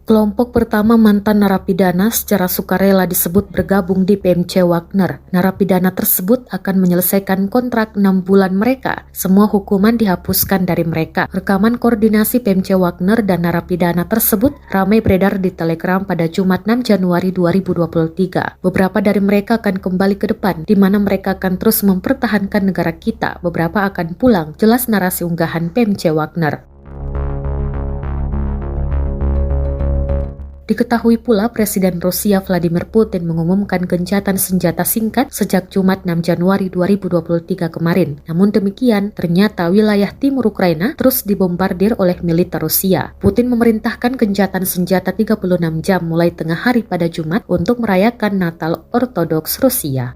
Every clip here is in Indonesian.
Kelompok pertama mantan narapidana secara sukarela disebut bergabung di PMC Wagner. Narapidana tersebut akan menyelesaikan kontrak 6 bulan mereka. Semua hukuman dihapuskan dari mereka. Rekaman koordinasi PMC Wagner dan narapidana tersebut ramai beredar di Telegram pada Jumat 6 Januari 2023. Beberapa dari mereka akan kembali ke depan, di mana mereka akan terus mempertahankan negara kita. Beberapa akan pulang, jelas narasi unggahan PMC Wagner. Diketahui pula Presiden Rusia Vladimir Putin mengumumkan gencatan senjata singkat sejak Jumat 6 Januari 2023 kemarin. Namun demikian, ternyata wilayah timur Ukraina terus dibombardir oleh militer Rusia. Putin memerintahkan gencatan senjata 36 jam mulai tengah hari pada Jumat untuk merayakan Natal Ortodoks Rusia.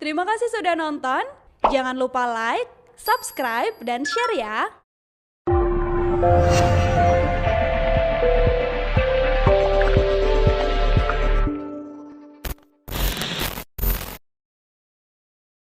Terima kasih sudah nonton. Jangan lupa like, subscribe, dan share ya.